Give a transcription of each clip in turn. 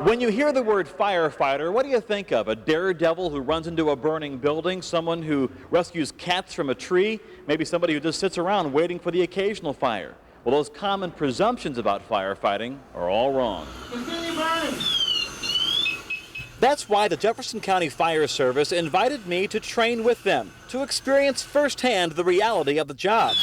When you hear the word firefighter, what do you think of? A daredevil who runs into a burning building, someone who rescues cats from a tree, maybe somebody who just sits around waiting for the occasional fire? Well, those common presumptions about firefighting are all wrong. Continue burning. That's why the Jefferson County Fire Service invited me to train with them, to experience firsthand the reality of the job.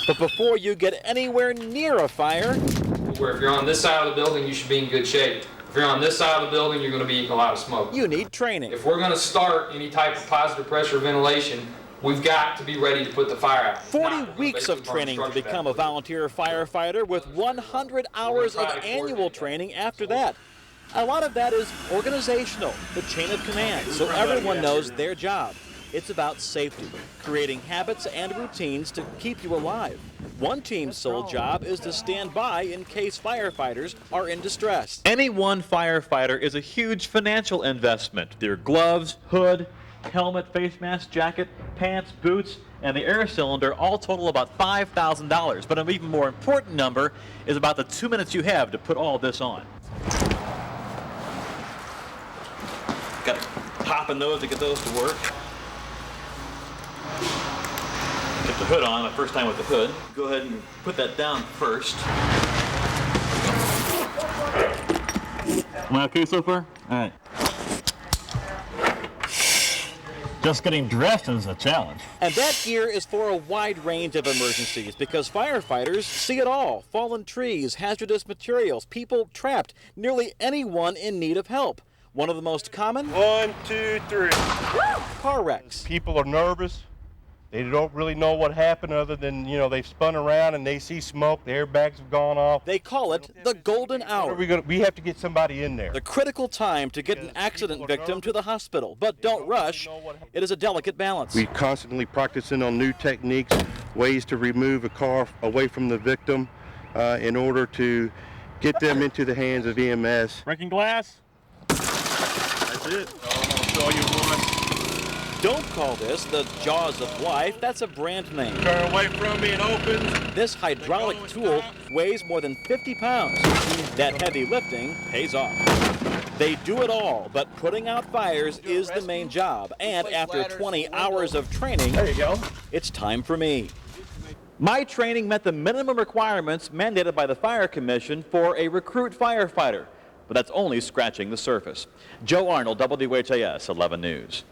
But before you get anywhere near a fire, where if you're on this side of the building, you should be in good shape. If you're on this side of the building, you're going to be eating a lot of smoke. you need training. If we're going to start any type of positive pressure ventilation, we've got to be ready to put the fire out. 40 weeks of training to become a volunteer firefighter with 100 hours of annual training after that. A lot of that is organizational, the chain of command, so everyone knows their job. It's about safety, creating habits and routines to keep you alive. One team's sole job is to stand by in case firefighters are in distress. Any one firefighter is a huge financial investment. Their gloves, hood, helmet, face mask, jacket, pants, boots, and the air cylinder all total about $5,000. But an even more important number is about the 2 minutes you have to put all this on. Got to pop in those to get those to work. Get the hood on, my first time with the hood. Go ahead and put that down first. Am I okay so far? All right. Just getting dressed is a challenge. And that gear is for a wide range of emergencies because firefighters see it all. Fallen trees, hazardous materials, people trapped, nearly anyone in need of help. One of the most common? 1, 2, 3. Car wrecks. People are nervous. They don't really know what happened other than, they've spun around and they see smoke, the airbags have gone off. They call it the golden hour. We have to get somebody in there. The critical time to get an accident victim to the hospital. But don't rush. It is a delicate balance. We constantly practicing on new techniques, ways to remove a car away from the victim in order to get them into the hands of EMS. Breaking glass. That's it. I'll show you one. Don't call this the jaws of life. That's a brand name. Turn away from me and open. This hydraulic tool weighs more than 50 pounds. That heavy lifting pays off. They do it all, but putting out fires is the main job. And after 20 hours of training, There you go. it's time for me. My training met the minimum requirements mandated by the Fire Commission for a recruit firefighter. But that's only scratching the surface. Joe Arnold, WHAS 11 News.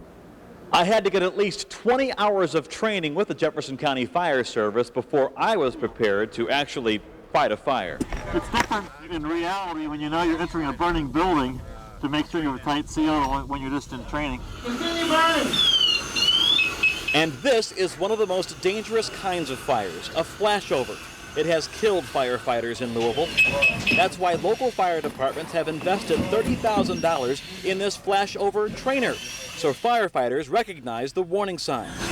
I had to get at least 20 hours of training with the Jefferson County Fire Service before I was prepared to actually fight a fire. It's different in reality when you know you're entering a burning building to make sure you have a tight seal when you're just in training. Continue burning. And this is one of the most dangerous kinds of fires, a flashover. It has killed firefighters in Louisville. That's why local fire departments have invested $30,000 in this flashover trainer, so firefighters recognize the warning signs. We're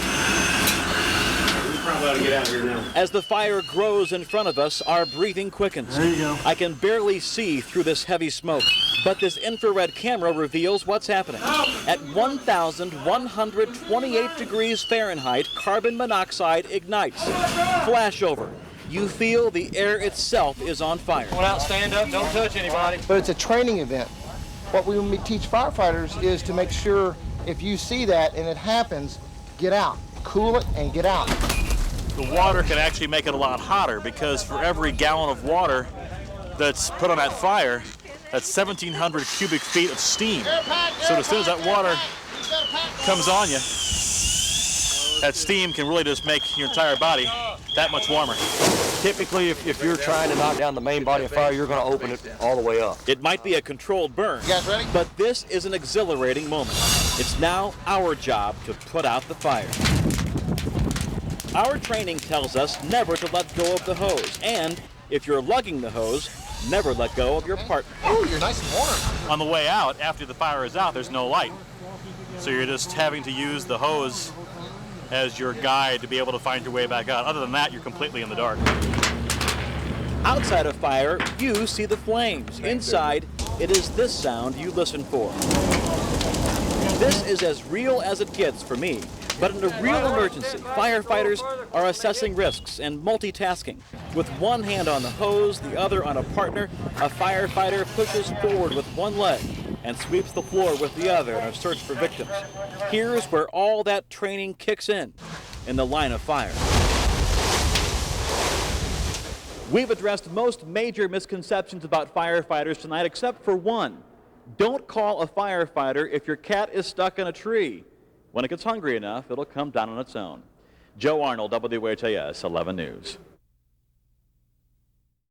probably about to get out of here now. As the fire grows in front of us, our breathing quickens. There you go. I can barely see through this heavy smoke, but this infrared camera reveals what's happening. At 1,128 degrees Fahrenheit, carbon monoxide ignites. Flashover. You feel the air itself is on fire. Come out, stand up, don't touch anybody. But it's a training event. What we teach firefighters is to make sure if you see that and it happens, get out, cool it and get out. The water can actually make it a lot hotter because for every gallon of water that's put on that fire, that's 1,700 cubic feet of steam. So as soon as that water comes on you, that steam can really just make your entire body that much warmer. Typically, if you're trying to knock down the main body of fire, you're going to open it all the way up. It might be a controlled burn, You guys ready? but this is an exhilarating moment. It's now our job to put out the fire. Our training tells us never to let go of the hose, and if you're lugging the hose, never let go of your partner. Oh, you're nice and warm. On the way out, after the fire is out, there's no light. So you're just having to use the hose as your guide to be able to find your way back out. Other than that, you're completely in the dark. Outside of fire, you see the flames. Inside, it is this sound you listen for. This is as real as it gets for me. But in a real emergency, firefighters are assessing risks and multitasking. With one hand on the hose, the other on a partner, a firefighter pushes forward with one leg and sweeps the floor with the other in a search for victims. Here's where all that training kicks in the line of fire. We've addressed most major misconceptions about firefighters tonight, except for one. Don't call a firefighter if your cat is stuck in a tree. When it gets hungry enough, it'll come down on its own. Joe Arnold, WHAS 11 News.